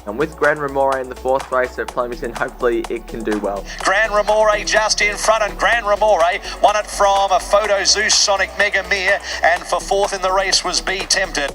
And with Grand Rumore in the fourth race at Flemington, hopefully it can do well. Grand Rumore just in front, and Grand Rumore won it from a Photo Zeus Sonic Mega Mere, and for fourth in the race was Be Tempted.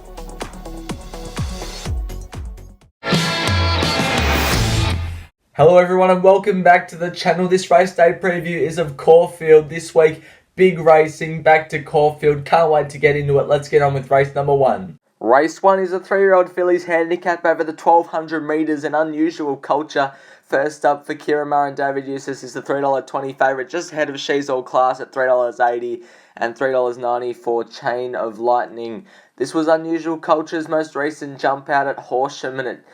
Hello everyone and welcome back to the channel. This race day preview is of Caulfield this week. Big racing, back to Caulfield. Can't wait to get into it. Let's get on with race number 1. Race 1 is a 3-year-old filly's handicap over the 1200 metres, an unusual culture. First up for CURRAN and David Eustace is the $3.20 favourite, just ahead of She's All Class at $3.80 and $3.90 for Chain of Lightning. This was unusual culture's most recent jump out at Horsham, and it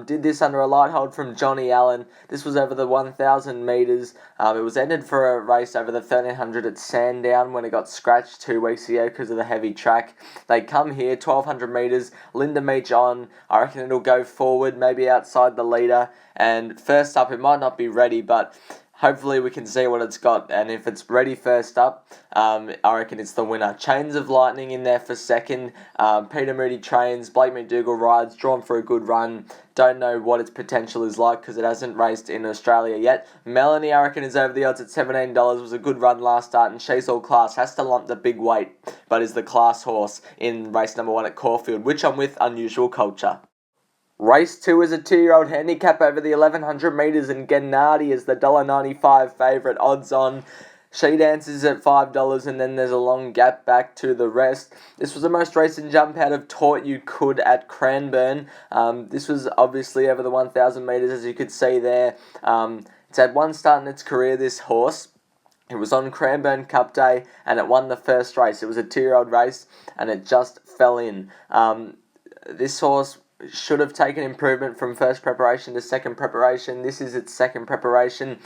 did this under a light hold from Johnny Allen. This was over the 1,000 metres. It was entered for a race over the 1,300 at Sandown when it got scratched 2 weeks ago because of the heavy track. They come here, 1,200 metres, Linda Meach on. I reckon it'll go forward, maybe outside the leader. And first up, it might not be ready, but hopefully we can see what it's got, and if it's ready first up, I reckon it's the winner. Chains of Lightning in there for second. Peter Moody trains, Blake McDougall rides, drawn for a good run. Don't know what its potential is like because it hasn't raced in Australia yet. Melanie, I reckon, is over the odds at $17. Was a good run last start, and She's All Class has to lump the big weight, but is the class horse in race number 1 at Caulfield, which I'm with Unusual Culture. Race 2 is a 2-year-old handicap over the 1,100 metres, and Ghaanati is the $1.95 favourite, odds on. She dances at $5, and then there's a long gap back to the rest. This was the most recent jump out of TAUT You Could at Cranbourne. This was obviously over the 1,000 metres, as you could see there. It's had one start in its career, this horse. It was on Cranbourne Cup Day, and it won the first race. It was a 2-year-old race, and it just fell in. This horse should have taken improvement from first preparation to second preparation. This is its second preparation.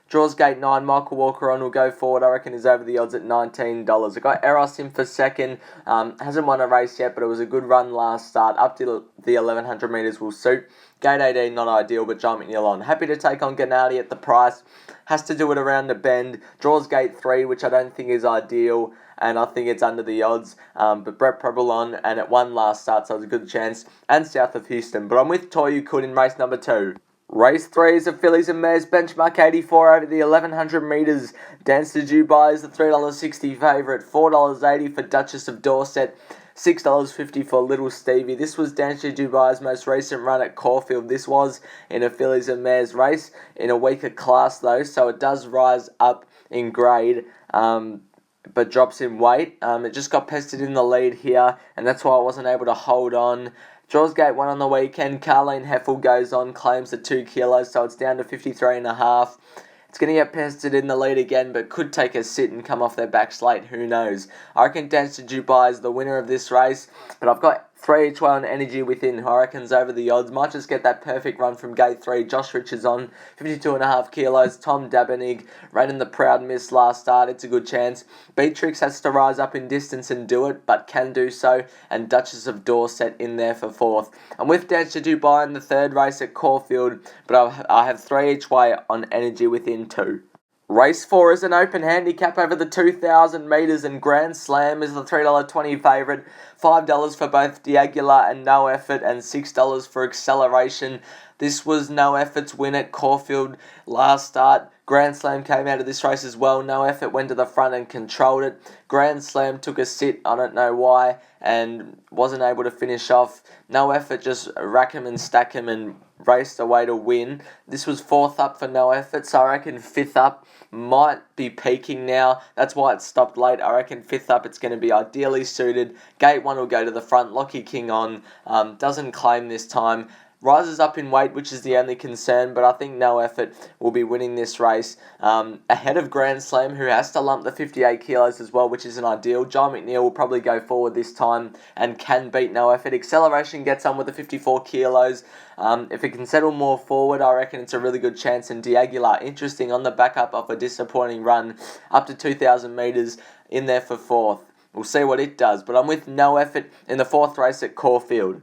Draws gate 9, Michael Walker on will go forward. I reckon is over the odds at $19. I got EROS in for second. Hasn't won a race yet, but it was a good run last start. Up to the 1,100 metres will suit. Gate 18, not ideal, but John McNeil on. Happy to take on Ghaanati at the price. Has to do it around the bend. Draws gate 3, which I don't think is ideal, and I think it's under the odds. But Brett Preble on, and it won last start, so it was a good chance. And south of Houston. But I'm with Toy You Could in race number 2. Race 3 is a fillies and mares benchmark 84 over the 1,100 metres. Dance to Dubai is the $3.60 favourite, $4.80 for Duchess of Dorset, $6.50 for Little Stevie. This was Dance to Dubai's most recent run at Caulfield. This was in a fillies and mares race, in a weaker class though, so it does rise up in grade. But drops in weight. It just got pested in the lead here, and that's why I wasn't able to hold on. Draws gate 1 on the weekend. Carleen Heffel goes on, claims the 2 kilos, so it's down to 53.5. It's going to get pested in the lead again, but could take a sit and come off their back slate. Who knows? I reckon Dance to Dubai is the winner of this race, but I've got 3 each way on Energy Within, who I reckon's over the odds. Might just get that perfect run from gate 3. Josh Richards on, 52.5 kilos. Tom Dabenig ran in the Proud Miss last start. It's a good chance. Beatrix has to rise up in distance and do it, but can do so. And Duchess of Dorset in there for 4th. I'm with Dance to Dubai in the 3rd race at Caulfield, but I have 3 each way on Energy Within 2. Race 4 is an open handicap over the 2,000 metres, and Grand Slam is the $3.20 favourite, $5 for both D'Aguilar and No Effort, and $6 for Acceleration. This was No Effort's win at Caulfield last start. Grand Slam came out of this race as well. No Effort went to the front and controlled it. Grand Slam took a sit, I don't know why, and wasn't able to finish off. No Effort just rack him and stack him and raced away to win. This was 4th up for No Effort, so I reckon 5th up might be peaking now. That's why it stopped late. I reckon 5th up it's going to be ideally suited. Gate 1 will go to the front. Lockie King on. Doesn't claim this time. Rises up in weight, which is the only concern, but I think No Effort will be winning this race. Ahead of Grand Slam, who has to lump the 58 kilos as well, which isn't ideal. John McNeil will probably go forward this time and can beat No Effort. Acceleration gets on with the 54 kilos. If it can settle more forward, I reckon it's a really good chance. And D'Aguilar, interesting, on the backup of a disappointing run, up to 2,000 metres, in there for 4th. We'll see what it does, but I'm with No Effort in the 4th race at Caulfield.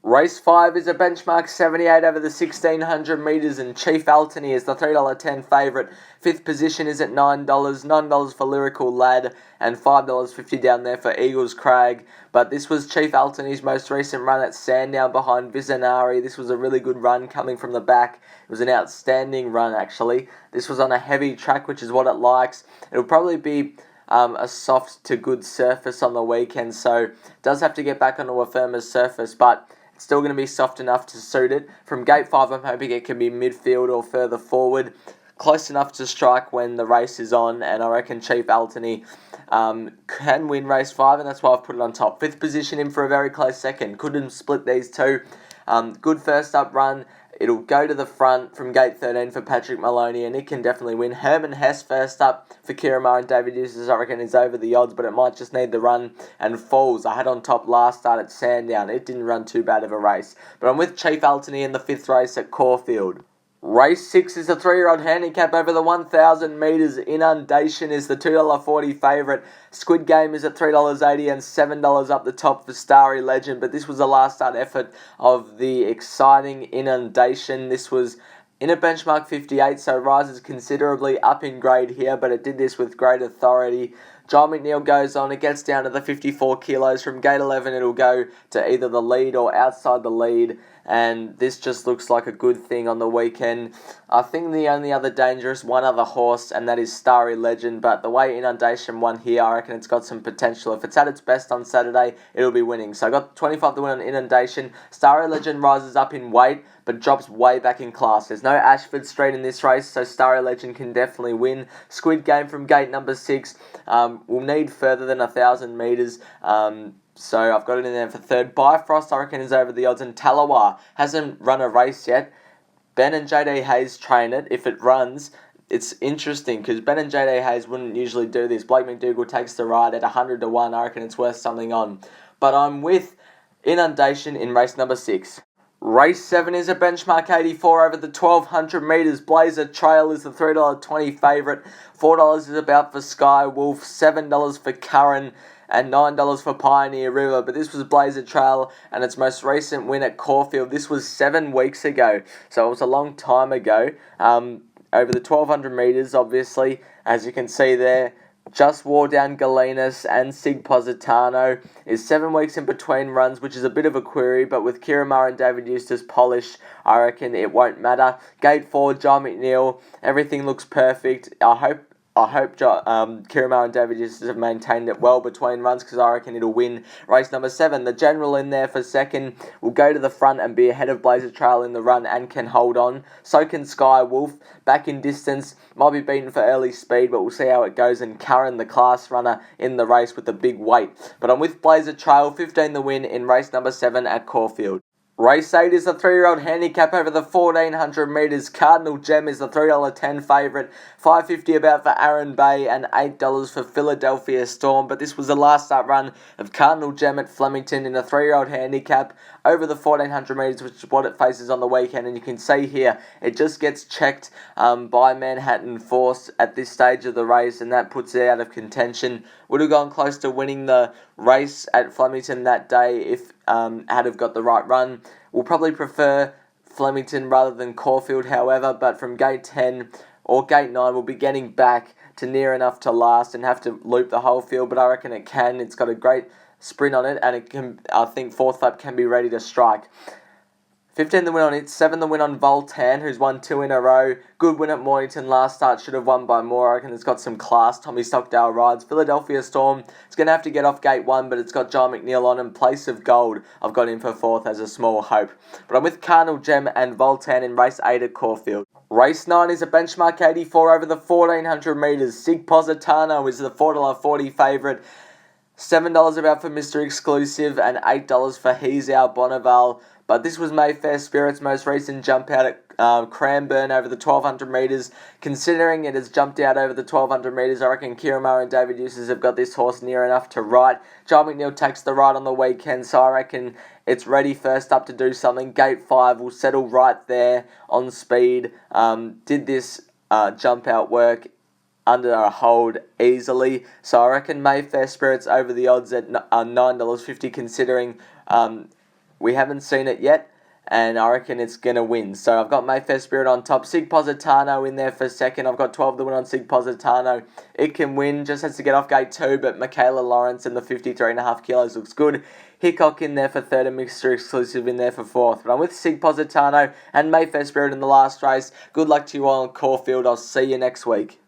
Race 5 is a benchmark 78 over the 1600 metres, and Chief Altony is the $3.10 favourite. Fifth position is at $9, $9 for Lyrical Lad, and $5.50 down there for Eagles Crag. But this was Chief Altony's most recent run at Sandown behind Visionary. This was a really good run coming from the back. It was an outstanding run, actually. This was on a heavy track, which is what it likes. It'll probably be a soft to good surface on the weekend, so it does have to get back onto a firmer surface, but it's still going to be soft enough to suit it. From gate 5, I'm hoping it can be midfield or further forward, close enough to strike when the race is on, and I reckon Chief Altony can win race 5, and that's why I've put it on top. Fifth position in for a very close second. Couldn't split these two. Good first up run. It'll go to the front from gate 13 for Patrick Maloney, and it can definitely win. Herman Hesse first up for Kiramar and David Eustace, I reckon, is over the odds, but it might just need the run. And Falls, I had on top last start at Sandown. It didn't run too bad of a race. But I'm with Chief Altony in the 5th race at Caulfield. Race 6 is a 3-year-old handicap over the 1,000 metres. Inundation is the $2.40 favourite. Squid Game is at $3.80 and $7 up the top for Starry Legend. But this was the last start effort of the exciting Inundation. This was in a benchmark 58, so rises considerably up in grade here, but it did this with great authority. John McNeil goes on, it gets down to the 54 kilos. From gate 11, it'll go to either the lead or outside the lead, and this just looks like a good thing on the weekend. I think the only other danger is one other horse, and that is Starry Legend, but the way Inundation won here, I reckon it's got some potential. If it's at its best on Saturday, it'll be winning. So I got 25 to win on Inundation. Starry Legend rises up in weight, but drops way back in class. There's no Ashford Street in this race, so Starry Legend can definitely win. Squid Game from gate number 6 will need further than 1,000 metres, so I've got it in there for third. Bifrost, I reckon, is over the odds, and Talawa hasn't run a race yet. Ben and JD Hayes train it. If it runs, it's interesting because Ben and JD Hayes wouldn't usually do this. Blake McDougall takes the ride at 100 to 1. I reckon it's worth something on. But I'm with Inundation in race number 6. Race 7 is a benchmark 84 over the 1,200 metres. Blazer Trail is the $3.20 favourite. $4 is about for SKYWOLF, $7 for CURRAN, and $9 for Pioneer River. But this was Blazer Trail and its most recent win at Caulfield. This was 7 weeks ago, so it was a long time ago. Over the 1,200 metres, obviously, as you can see there. Just wore down Galenas and Sig Positano. Is 7 weeks in between runs, which is a bit of a query, but with Kiramar and David Eustace polish, I reckon it won't matter. Gate 4, John McNeil, everything looks perfect. I hope Kiramar and David Eustace have maintained it well between runs, because I reckon it'll win race number 7. The General in there for second will go to the front and be ahead of Blazer Trail in the run and can hold on. So can SkyWolf. Back in distance, might be beaten for early speed, but we'll see how it goes. And CURRAN, the class runner in the race with the big weight. But I'm with Blazer Trail, 15 the win in race number 7 at Caulfield. Race 8 is a 3-year-old handicap over the 1,400 metres. Cardinal Gem is the $3.10 favourite. $5.50 about for Aaron Bay and $8 for Philadelphia Storm. But this was the last start run of Cardinal Gem at Flemington in a 3-year-old handicap over the 1,400 metres, which is what it faces on the weekend. And you can see here, it just gets checked by Manhattan Force at this stage of the race, and that puts it out of contention. Would have gone close to winning the race at Flemington that day if had have got the right run. We'll probably prefer Flemington rather than Caulfield, however, but from gate 10 or gate 9 we'll be getting back to near enough to last and have to loop the whole field, but I reckon it can. It's got a great sprint on it, and it can. I think fourth lap can be ready to strike. 15 the win on it, 7 the win on VULTAN, who's won 2 in a row. Good win at Mornington last start, should have won by more. I reckon it's got some class. Tommy Stockdale rides. Philadelphia Storm, it's going to have to get off gate 1, but it's got John McNeil on in place of Gold. I've got him for 4th as a small hope. But I'm with Cardinal Gem and VULTAN in race 8 at Caulfield. Race 9 is a benchmark 84 over the 1,400 metres. Sig Positano is the $4.40 favourite. $7 about for Mr. Exclusive and $8 for He's Our Bonneval. But this was Mayfair Spirit's most recent jump out at Cranbourne over the 1,200 metres. Considering it has jumped out over the 1,200 metres, I reckon Kiramar and David Eustace have got this horse near enough to ride. John McNeil takes the ride on the weekend, so I reckon it's ready first up to do something. Gate 5 will settle right there on speed. Did this jump out work under a hold easily, so I reckon Mayfair Spirit's over the odds at $9.50, considering we haven't seen it yet, and I reckon it's going to win. So I've got Mayfair Spirit on top. Sig Positano in there for second. I've got 12 to win on Sig Positano. It can win, just has to get off gate 2, but Michaela Lawrence in the 53.5 kilos looks good. HICKOK in there for third and Mixture Exclusive in there for fourth. But I'm with Sig Positano and Mayfair Spirit in the last race. Good luck to you all on Caulfield. I'll see you next week.